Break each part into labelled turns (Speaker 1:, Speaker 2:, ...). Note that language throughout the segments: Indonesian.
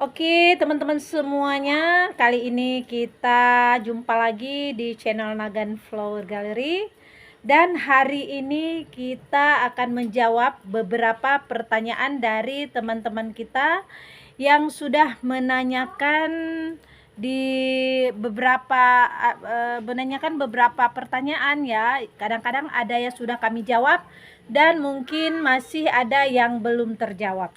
Speaker 1: Oke, teman-teman semuanya, kali ini kita jumpa lagi di channel Nagan Flower Gallery. Dan hari ini kita akan menjawab beberapa pertanyaan dari teman-teman kita yang sudah menanyakan beberapa pertanyaan ya. Kadang-kadang ada yang sudah kami jawab dan mungkin masih ada yang belum terjawab.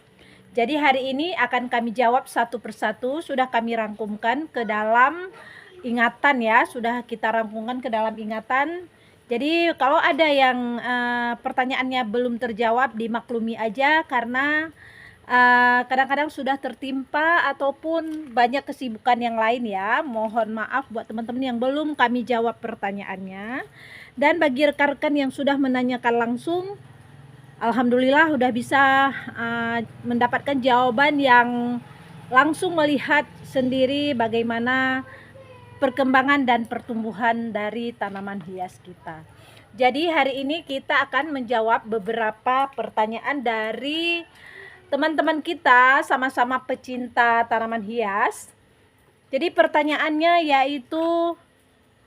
Speaker 1: Jadi hari ini akan kami jawab satu persatu, sudah kami rangkumkan ke dalam ingatan ya, sudah kita rangkumkan ke dalam ingatan. Jadi kalau ada yang pertanyaannya belum terjawab, dimaklumi aja karena kadang-kadang sudah tertimpa ataupun banyak kesibukan yang lain ya. Mohon maaf buat teman-teman yang belum kami jawab pertanyaannya. Dan bagi rekan-rekan yang sudah menanyakan langsung, alhamdulillah udah bisa mendapatkan jawaban yang langsung melihat sendiri bagaimana perkembangan dan pertumbuhan dari tanaman hias kita. Jadi hari ini kita akan menjawab beberapa pertanyaan dari teman-teman kita, sama-sama pecinta tanaman hias. Jadi pertanyaannya yaitu,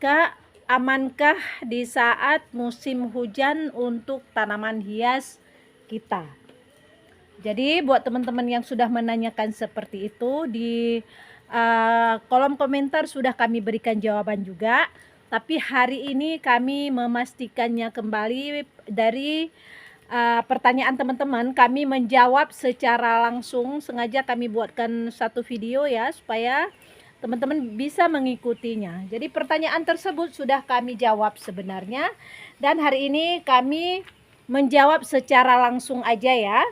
Speaker 1: Kak, amankah di saat musim hujan untuk tanaman hias kita? Jadi buat teman-teman yang sudah menanyakan seperti itu, di kolom komentar sudah kami berikan jawaban juga. Tapi hari ini kami memastikannya kembali dari pertanyaan teman-teman. Kami menjawab secara langsung, sengaja kami buatkan satu video ya, supaya teman-teman bisa mengikutinya. Jadi pertanyaan tersebut sudah kami jawab sebenarnya, dan hari ini kami menjawab secara langsung aja ya.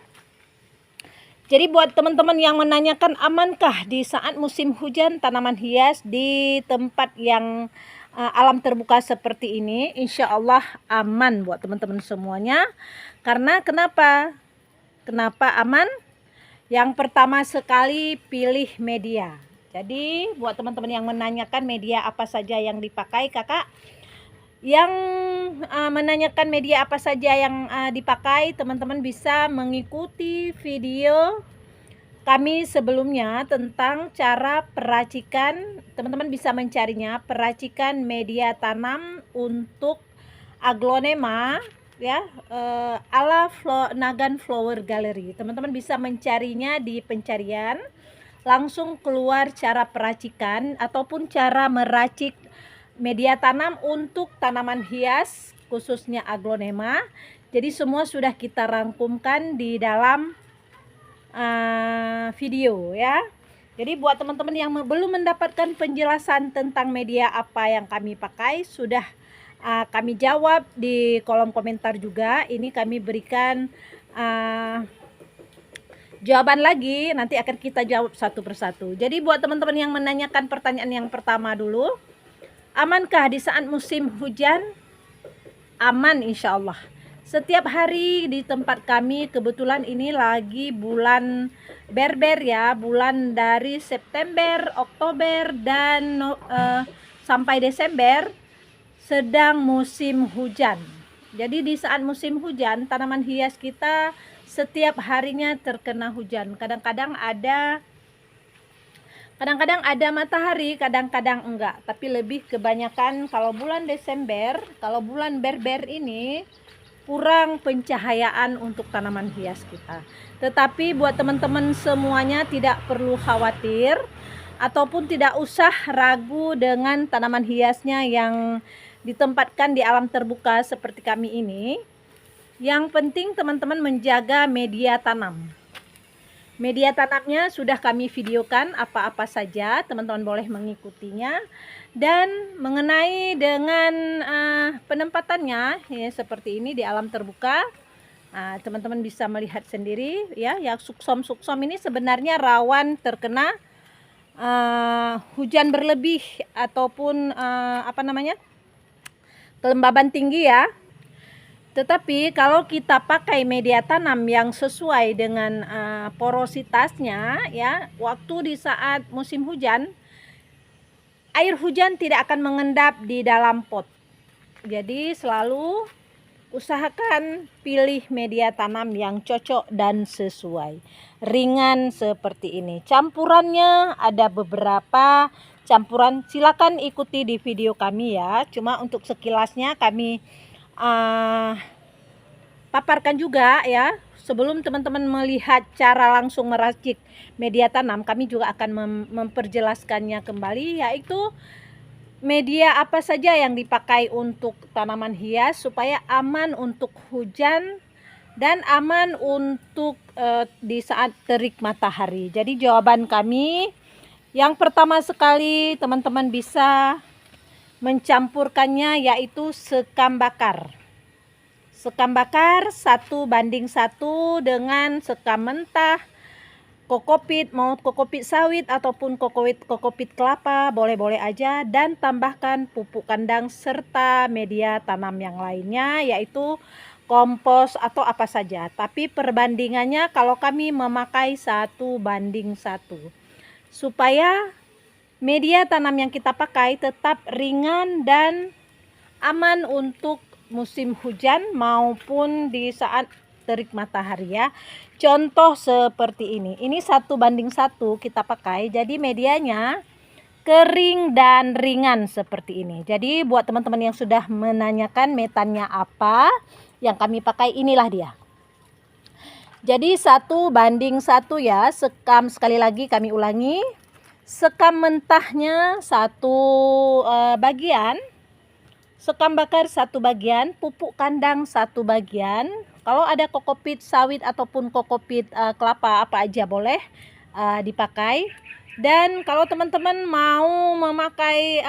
Speaker 1: Jadi buat teman-teman yang menanyakan, amankah di saat musim hujan tanaman hias di tempat yang alam terbuka seperti ini? Insya Allah aman buat teman-teman semuanya. Karena kenapa aman? Yang pertama sekali, pilih media. Jadi buat teman-teman yang menanyakan media apa saja yang dipakai, kakak yang menanyakan media apa saja yang dipakai, teman-teman bisa mengikuti video kami sebelumnya tentang cara peracikan. Teman-teman bisa mencarinya, peracikan media tanam untuk aglonema ya, ala Nagan Flower Gallery. Teman-teman bisa mencarinya di pencarian, langsung keluar cara peracikan ataupun cara meracik media tanam untuk tanaman hias khususnya aglonema. Jadi semua sudah kita rangkumkan di dalam video ya. Jadi buat teman-teman yang belum mendapatkan penjelasan tentang media apa yang kami pakai, sudah kami jawab di kolom komentar juga. Ini kami berikan jawaban lagi, nanti akan kita jawab satu persatu. Jadi buat teman-teman yang menanyakan pertanyaan yang pertama dulu, amankah di saat musim hujan? Aman insya Allah. Setiap hari di tempat kami, kebetulan ini lagi bulan berber ya, bulan dari September, Oktober, dan sampai Desember sedang musim hujan. Jadi di saat musim hujan, tanaman hias kita setiap harinya terkena hujan. Kadang-kadang ada matahari, kadang-kadang enggak. Tapi lebih kebanyakan kalau bulan Desember, kalau bulan berber ini kurang pencahayaan untuk tanaman hias kita. Tetapi buat teman-teman semuanya tidak perlu khawatir ataupun tidak usah ragu dengan tanaman hiasnya yang ditempatkan di alam terbuka seperti kami ini. Yang penting teman-teman menjaga media tanam. Media tanamnya sudah kami videokan apa-apa saja, teman-teman boleh mengikutinya. Dan mengenai dengan penempatannya ya, seperti ini di alam terbuka, teman-teman bisa melihat sendiri ya. Yang suksom ini sebenarnya rawan terkena hujan berlebih ataupun kelembaban tinggi ya. Tetapi kalau kita pakai media tanam yang sesuai dengan porositasnya ya, waktu di saat musim hujan, air hujan tidak akan mengendap di dalam pot. Jadi selalu usahakan pilih media tanam yang cocok dan sesuai. Ringan seperti ini. Campurannya ada beberapa campuran, silakan ikuti di video kami ya. Cuma untuk sekilasnya kami paparkan juga ya. Sebelum teman-teman melihat cara langsung meracik media tanam, kami juga akan memperjelaskannya kembali, yaitu media apa saja yang dipakai untuk tanaman hias supaya aman untuk hujan dan aman untuk di saat terik matahari. Jadi jawaban kami yang pertama sekali teman-teman bisa mencampurkannya yaitu sekam bakar. Sekam bakar 1:1 dengan sekam mentah, kokopit, mau kokopit sawit ataupun kokopit kelapa, boleh-boleh aja, dan tambahkan pupuk kandang serta media tanam yang lainnya yaitu kompos atau apa saja. Tapi perbandingannya kalau kami memakai 1:1 supaya media tanam yang kita pakai tetap ringan dan aman untuk musim hujan maupun di saat terik matahari ya. Contoh seperti ini 1:1 kita pakai, jadi medianya kering dan ringan seperti ini. Jadi buat teman-teman yang sudah menanyakan metannya apa yang kami pakai, inilah dia. Jadi 1:1 ya. Sekam, sekali lagi kami ulangi, sekam mentahnya 1 bagian, sekam bakar 1 bagian, pupuk kandang 1 bagian. Kalau ada kokopit sawit ataupun kokopit kelapa apa aja boleh dipakai. Dan kalau teman-teman mau memakai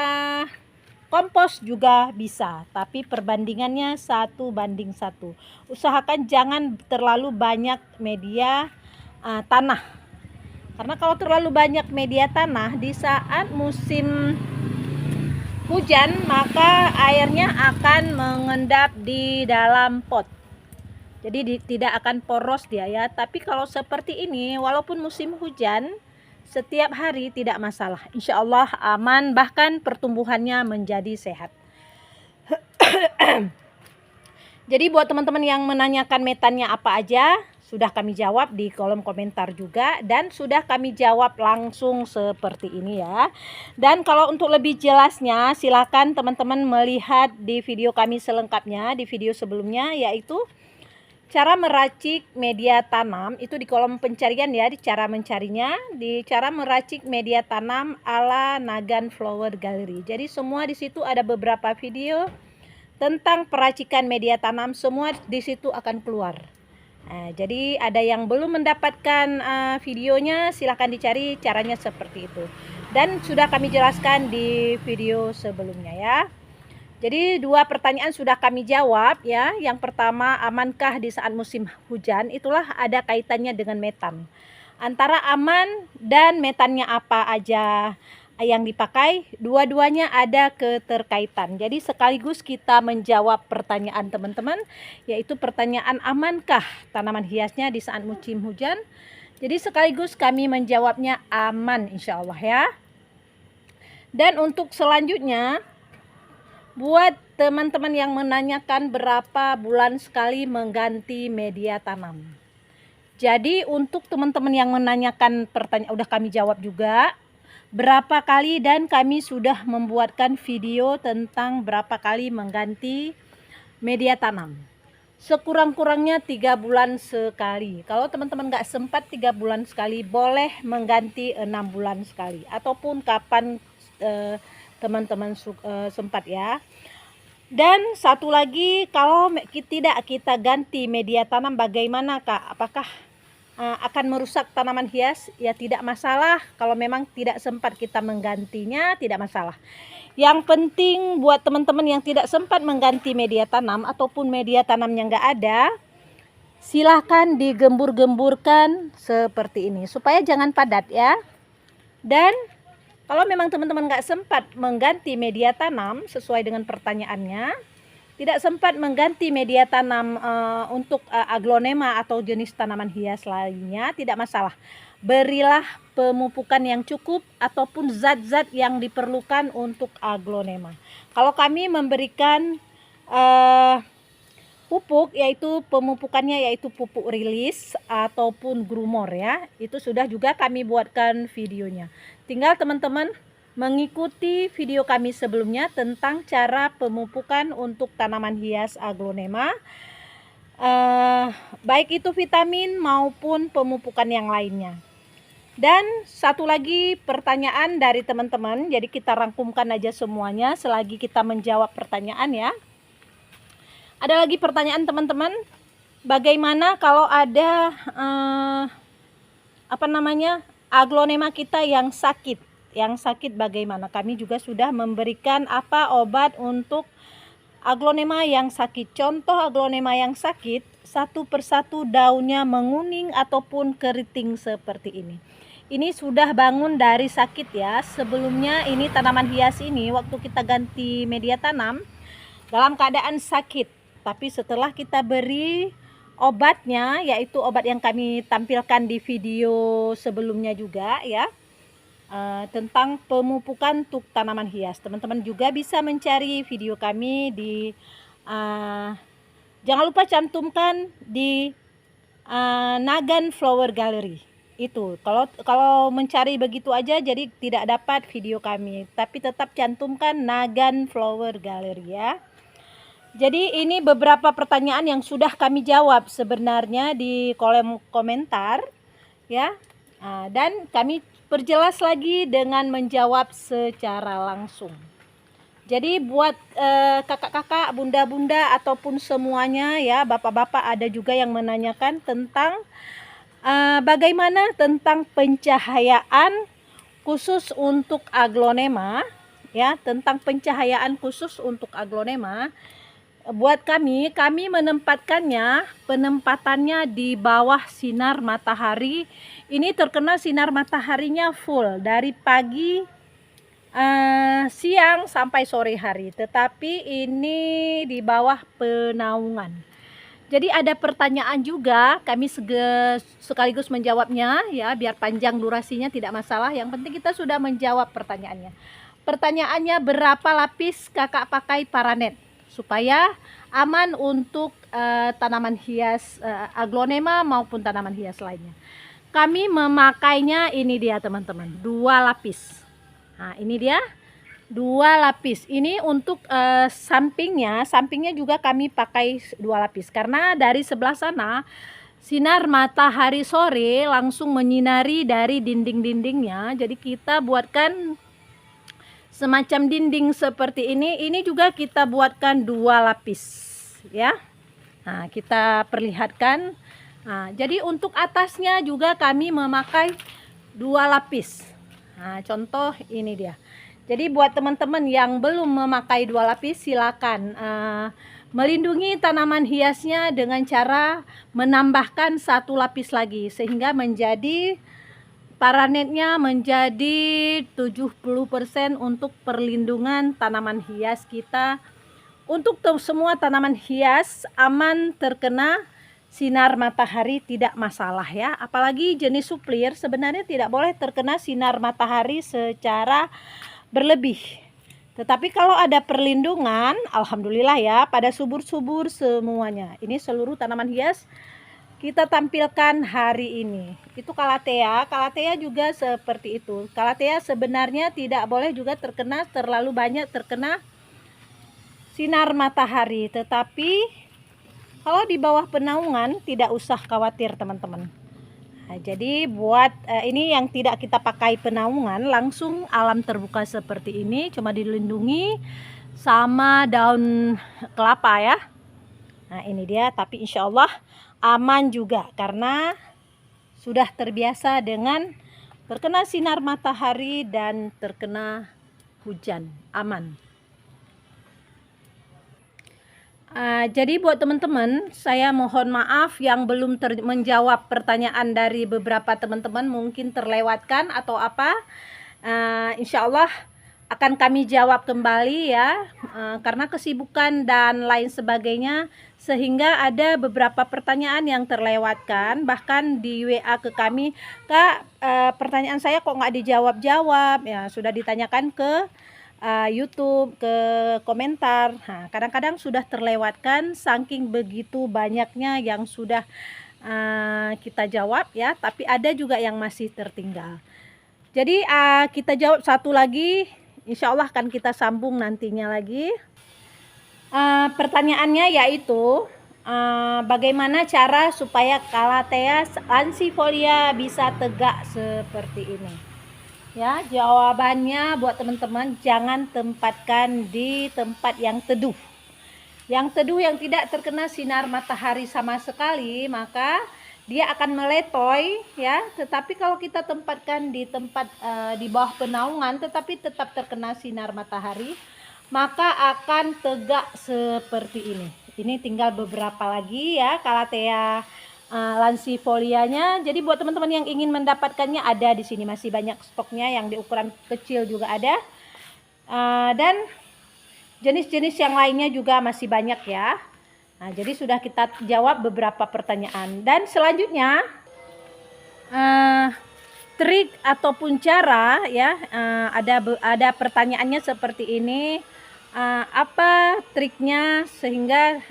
Speaker 1: kompos juga bisa, tapi perbandingannya 1:1. Usahakan jangan terlalu banyak media tanah, karena kalau terlalu banyak media tanah di saat musim hujan maka airnya akan mengendap di dalam pot, jadi tidak akan poros dia ya. Tapi kalau seperti ini walaupun musim hujan setiap hari tidak masalah, insya Allah aman, bahkan pertumbuhannya menjadi sehat. Jadi buat teman-teman yang menanyakan metannya apa aja, sudah kami jawab di kolom komentar juga, dan sudah kami jawab langsung seperti ini ya. Dan kalau untuk lebih jelasnya silakan teman-teman melihat di video kami selengkapnya di video sebelumnya, yaitu cara meracik media tanam. Itu di kolom pencarian ya, di cara mencarinya, di cara meracik media tanam ala Nagan Flower Gallery. Jadi semua di situ ada beberapa video tentang peracikan media tanam, semua di situ akan keluar. Nah, jadi ada yang belum mendapatkan videonya, silahkan dicari caranya seperti itu. Dan sudah kami jelaskan di video sebelumnya ya. Jadi 2 pertanyaan sudah kami jawab ya. Yang pertama, amankah di saat musim hujan? Itulah ada kaitannya dengan metan. Antara aman dan metannya apa aja yang dipakai, dua-duanya ada keterkaitan. Jadi sekaligus kita menjawab pertanyaan teman-teman, yaitu pertanyaan amankah tanaman hiasnya di saat musim hujan. Jadi sekaligus kami menjawabnya aman insya Allah ya. Dan untuk selanjutnya, buat teman-teman yang menanyakan berapa bulan sekali mengganti media tanam. Jadi untuk teman-teman yang menanyakan pertanyaan, udah kami jawab juga berapa kali, dan kami sudah membuatkan video tentang berapa kali mengganti media tanam. Sekurang-kurangnya 3 bulan sekali. Kalau teman-teman nggak sempat 3 bulan sekali, boleh mengganti 6 bulan sekali, ataupun kapan teman-teman sempat ya. Dan satu lagi, kalau tidak kita ganti media tanam, bagaimana Kak? Apakah akan merusak tanaman hias? Ya tidak masalah, kalau memang tidak sempat kita menggantinya tidak masalah. Yang penting buat teman-teman yang tidak sempat mengganti media tanam ataupun media tanamnya nggak ada, silahkan digembur-gemburkan seperti ini supaya jangan padat ya. Dan kalau memang teman-teman nggak sempat mengganti media tanam sesuai dengan pertanyaannya, tidak sempat mengganti media tanam untuk aglonema atau jenis tanaman hias lainnya, tidak masalah. Berilah pemupukan yang cukup ataupun zat-zat yang diperlukan untuk aglonema. Kalau kami memberikan pupuk, yaitu pemupukannya yaitu pupuk rilis ataupun grumor ya. Itu sudah juga kami buatkan videonya. Tinggal teman-teman mengikuti video kami sebelumnya tentang cara pemupukan untuk tanaman hias aglonema, baik itu vitamin maupun pemupukan yang lainnya. Dan satu lagi pertanyaan dari teman-teman, jadi kita rangkumkan aja semuanya selagi kita menjawab pertanyaan ya. Ada lagi pertanyaan teman-teman, bagaimana kalau ada aglonema kita yang sakit? Yang sakit bagaimana? Kami juga sudah memberikan obat untuk aglonema yang sakit. Contoh aglonema yang sakit, satu persatu daunnya menguning ataupun keriting seperti ini. Ini sudah bangun dari sakit ya. Sebelumnya ini tanaman hias ini waktu kita ganti media tanam dalam keadaan sakit. Tapi setelah kita beri obatnya, yaitu obat yang kami tampilkan di video sebelumnya juga ya, tentang pemupukan untuk tanaman hias. Teman-teman juga bisa mencari video kami di jangan lupa cantumkan di Nagan Flower Gallery. Itu kalau mencari begitu aja jadi tidak dapat video kami, tapi tetap cantumkan Nagan Flower Gallery ya. Jadi ini beberapa pertanyaan yang sudah kami jawab sebenarnya di kolom komentar ya. Dan kami perjelas lagi dengan menjawab secara langsung. Jadi buat kakak-kakak, bunda-bunda ataupun semuanya ya, bapak-bapak, ada juga yang menanyakan tentang bagaimana tentang pencahayaan khusus untuk aglonema ya, tentang pencahayaan khusus untuk aglonema. Buat kami penempatannya di bawah sinar matahari. Ini terkena sinar mataharinya full dari pagi, siang sampai sore hari. Tetapi ini di bawah penaungan. Jadi ada pertanyaan juga, kami sekaligus menjawabnya ya, biar panjang durasinya tidak masalah. Yang penting kita sudah menjawab pertanyaannya. Pertanyaannya, berapa lapis kakak pakai paranet supaya aman untuk tanaman hias aglonema maupun tanaman hias lainnya? Kami memakainya, ini dia teman-teman, 2 lapis. Nah ini dia 2 lapis. Ini untuk sampingnya juga kami pakai 2 lapis, karena dari sebelah sana sinar matahari sore langsung menyinari dari dinding-dindingnya. Jadi kita buatkan semacam dinding seperti ini. Ini juga kita buatkan 2 lapis ya. Nah kita perlihatkan. Nah, jadi untuk atasnya juga kami memakai 2 lapis. Nah contoh ini dia. Jadi buat teman-teman yang belum memakai 2 lapis, silakan melindungi tanaman hiasnya dengan cara menambahkan 1 lapis lagi, sehingga menjadi paranetnya menjadi 70% untuk perlindungan tanaman hias kita. Untuk semua tanaman hias aman terkena sinar matahari, tidak masalah ya. Apalagi jenis suplir sebenarnya tidak boleh terkena sinar matahari secara berlebih. Tetapi kalau ada perlindungan, alhamdulillah ya, pada subur-subur semuanya. Ini seluruh tanaman hias kita tampilkan hari ini. Itu Calathea. Calathea juga seperti itu. Calathea sebenarnya tidak boleh juga terlalu banyak terkena sinar matahari. Tetapi kalau di bawah penaungan tidak usah khawatir teman-teman. Nah, jadi buat ini yang tidak kita pakai penaungan, langsung alam terbuka seperti ini, cuma dilindungi sama daun kelapa ya. Nah ini dia, tapi insya Allah aman juga karena sudah terbiasa dengan terkena sinar matahari dan terkena hujan, aman. Jadi buat teman-teman, saya mohon maaf yang belum menjawab pertanyaan dari beberapa teman-teman, mungkin terlewatkan atau apa. Insya Allah akan kami jawab kembali ya, karena kesibukan dan lain sebagainya, sehingga ada beberapa pertanyaan yang terlewatkan. Bahkan di WA ke kami, Kak, pertanyaan saya kok nggak dijawab-jawab ya, sudah ditanyakan ke YouTube, ke komentar. Nah, kadang-kadang sudah terlewatkan saking begitu banyaknya yang sudah kita jawab ya, tapi ada juga yang masih tertinggal. Jadi kita jawab satu lagi, insya Allah akan kita sambung nantinya lagi. Pertanyaannya yaitu bagaimana cara supaya Calathea lancifolia bisa tegak seperti ini? Ya, jawabannya buat teman-teman, jangan tempatkan di tempat yang teduh. Yang teduh yang tidak terkena sinar matahari sama sekali, maka dia akan meletoy ya. Tetapi kalau kita tempatkan di tempat di bawah penaungan tetapi tetap terkena sinar matahari, maka akan tegak seperti ini. Ini tinggal beberapa lagi ya Calathea lancifolianya. Jadi buat teman-teman yang ingin mendapatkannya, ada di sini masih banyak stoknya, yang di ukuran kecil juga ada. Dan jenis-jenis yang lainnya juga masih banyak ya. Nah, jadi sudah kita jawab beberapa pertanyaan. Dan selanjutnya trik ataupun cara ya, ada pertanyaannya seperti ini. Apa triknya sehingga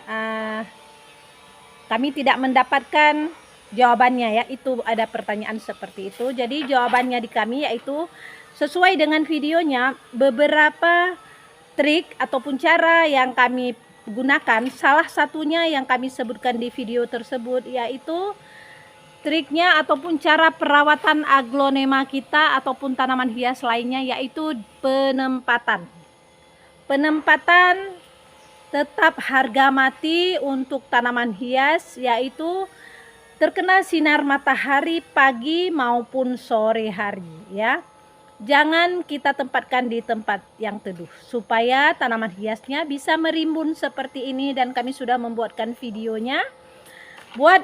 Speaker 1: kami tidak mendapatkan jawabannya ya? Itu ada pertanyaan seperti itu. Jadi jawabannya di kami yaitu sesuai dengan videonya, beberapa trik ataupun cara yang kami gunakan. Salah satunya yang kami sebutkan di video tersebut yaitu triknya ataupun cara perawatan aglonema kita ataupun tanaman hias lainnya, yaitu penempatan. Penempatan tetap harga mati untuk tanaman hias, yaitu terkena sinar matahari pagi maupun sore hari ya. Jangan kita tempatkan di tempat yang teduh supaya tanaman hiasnya bisa merimbun seperti ini, dan kami sudah membuatkan videonya. Buat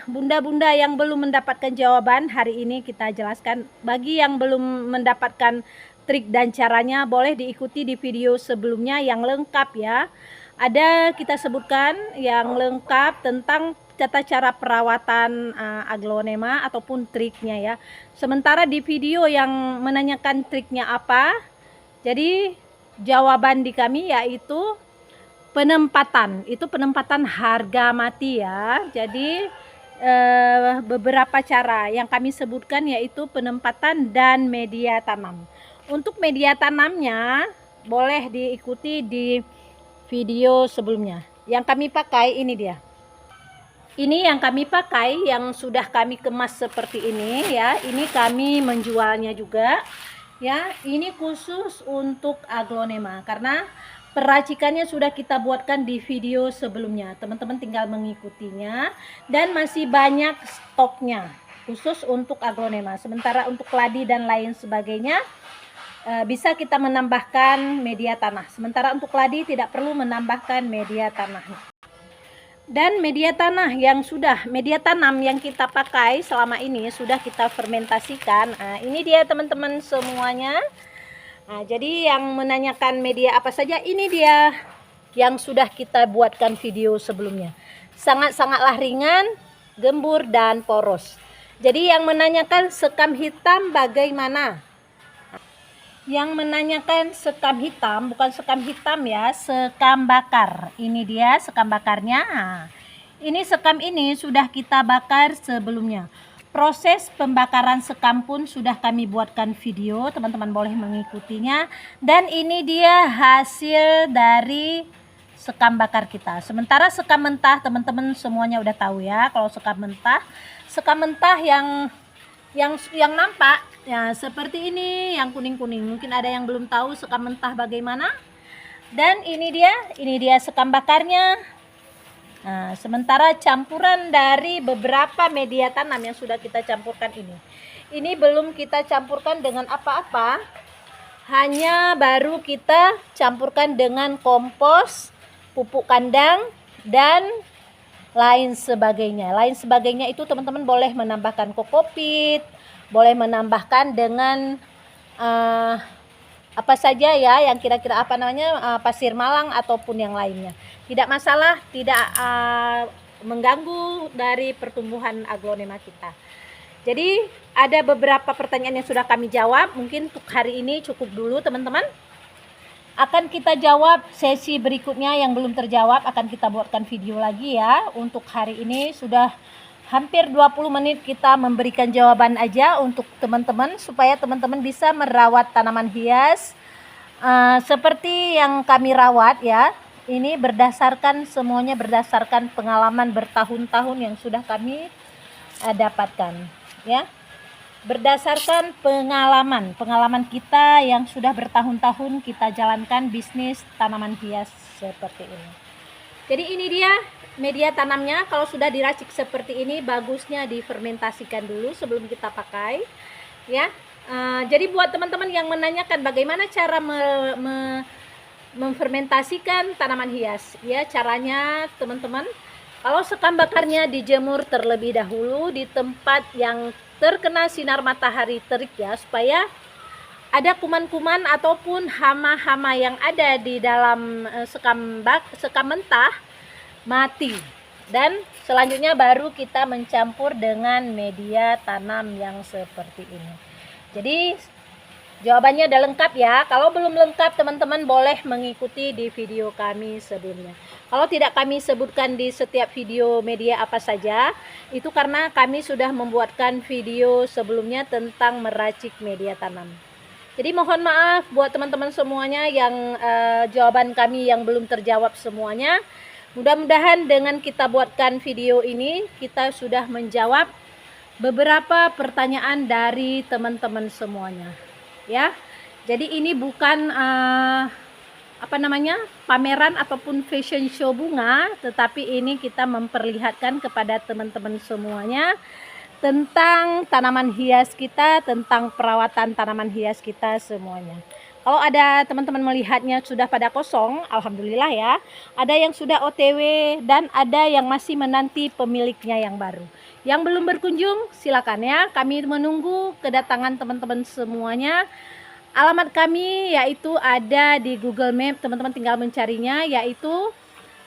Speaker 1: bunda-bunda yang belum mendapatkan jawaban, hari ini kita jelaskan. Bagi yang belum mendapatkan trik dan caranya, boleh diikuti di video sebelumnya yang lengkap ya. Ada kita sebutkan yang lengkap tentang tata cara perawatan aglonema ataupun triknya ya. Sementara di video yang menanyakan triknya apa, jadi jawaban di kami yaitu penempatan. Itu penempatan harga mati ya. Jadi beberapa cara yang kami sebutkan yaitu penempatan dan media tanam. Untuk media tanamnya boleh diikuti di video sebelumnya. Yang kami pakai ini dia. Ini yang kami pakai, yang sudah kami kemas seperti ini ya. Ini kami menjualnya juga ya. Ini khusus untuk aglonema karena peracikannya sudah kita buatkan di video sebelumnya. Teman-teman tinggal mengikutinya, dan masih banyak stoknya khusus untuk aglonema. Sementara untuk keladi dan lain sebagainya bisa kita menambahkan media tanah. Sementara untuk keladi tidak perlu menambahkan media tanah. Dan media tanah media tanam yang kita pakai selama ini sudah kita fermentasikan. Nah, ini dia teman-teman semuanya. Nah, jadi yang menanyakan media apa saja, ini dia yang sudah kita buatkan video sebelumnya. Sangat-sangatlah ringan, gembur dan poros. Jadi yang menanyakan sekam hitam bagaimana? Yang menanyakan sekam hitam, bukan sekam hitam ya, sekam bakar. Ini dia sekam bakarnya. Nah, ini sekam ini sudah kita bakar sebelumnya. Proses pembakaran sekam pun sudah kami buatkan video, teman-teman boleh mengikutinya. Dan ini dia hasil dari sekam bakar kita. Sementara sekam mentah teman-teman semuanya udah tahu ya. Kalau sekam mentah yang nampak ya seperti ini, yang kuning-kuning. Mungkin ada yang belum tahu sekam mentah bagaimana. Dan ini dia sekam bakarnya. Nah, sementara campuran dari beberapa media tanam yang sudah kita campurkan ini belum kita campurkan dengan apa-apa, hanya baru kita campurkan dengan kompos, pupuk kandang, dan lain sebagainya. Lain sebagainya itu teman-teman boleh menambahkan kokopit, boleh menambahkan dengan apa saja ya, yang kira-kira pasir malang ataupun yang lainnya. Tidak masalah, tidak mengganggu dari pertumbuhan aglonema kita. Jadi ada beberapa pertanyaan yang sudah kami jawab. Mungkin untuk hari ini cukup dulu teman-teman. akan kita jawab sesi berikutnya yang belum terjawab, akan kita buatkan video lagi ya. Untuk hari ini sudah hampir 20 menit kita memberikan jawaban aja untuk teman-teman, supaya teman-teman bisa merawat tanaman hias seperti yang kami rawat ya. Ini semuanya berdasarkan pengalaman bertahun-tahun yang sudah kami dapatkan ya. Berdasarkan pengalaman kita yang sudah bertahun-tahun kita jalankan bisnis tanaman hias seperti ini. Jadi ini dia media tanamnya. Kalau sudah diracik seperti ini, bagusnya difermentasikan dulu sebelum kita pakai ya. Jadi buat teman-teman yang menanyakan bagaimana cara memfermentasikan tanaman hias ya, caranya teman-teman, kalau sekam bakarnya dijemur terlebih dahulu di tempat yang terkena sinar matahari terik ya, supaya ada kuman-kuman ataupun hama-hama yang ada di dalam sekam mentah mati. Dan selanjutnya baru kita mencampur dengan media tanam yang seperti ini. Jadi jawabannya udah lengkap ya. Kalau belum lengkap, teman-teman boleh mengikuti di video kami sebelumnya. Kalau tidak kami sebutkan di setiap video media apa saja, itu karena kami sudah membuatkan video sebelumnya tentang meracik media tanam. Jadi mohon maaf buat teman-teman semuanya yang jawaban kami yang belum terjawab semuanya. Mudah-mudahan dengan kita buatkan video ini, kita sudah menjawab beberapa pertanyaan dari teman-teman semuanya. Ya, jadi ini bukan pameran ataupun fashion show bunga, tetapi ini kita memperlihatkan kepada teman-teman semuanya tentang tanaman hias kita, tentang perawatan tanaman hias kita semuanya. Kalau ada teman-teman melihatnya sudah pada kosong, alhamdulillah ya. Ada yang sudah OTW dan ada yang masih menanti pemiliknya yang baru. Yang belum berkunjung silakan ya, kami menunggu kedatangan teman-teman semuanya. Alamat kami yaitu ada di Google Map, teman-teman tinggal mencarinya, yaitu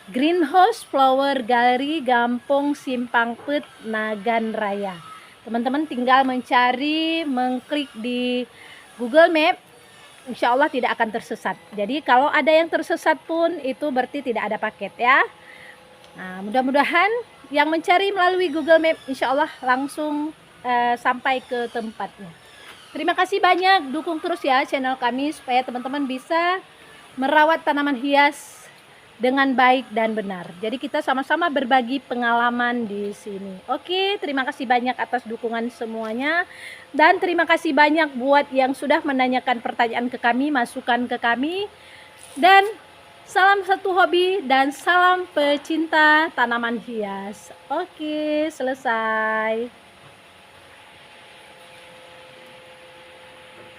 Speaker 1: Greenhouse Flower Gallery, Gampong Simpang Pet, Nagan Raya. Teman-teman tinggal mencari, mengklik di Google Map, insya Allah tidak akan tersesat. Jadi kalau ada yang tersesat pun itu berarti tidak ada paket ya. Nah, mudah-mudahan yang mencari melalui Google Map insya Allah langsung sampai ke tempatnya. Terima kasih banyak, dukung terus ya channel kami supaya teman-teman bisa merawat tanaman hias dengan baik dan benar. Jadi kita sama-sama berbagi pengalaman di sini. Oke, terima kasih banyak atas dukungan semuanya. Dan terima kasih banyak buat yang sudah menanyakan pertanyaan ke kami, masukan ke kami. Dan salam satu hobi dan salam pecinta tanaman hias. Oke, selesai.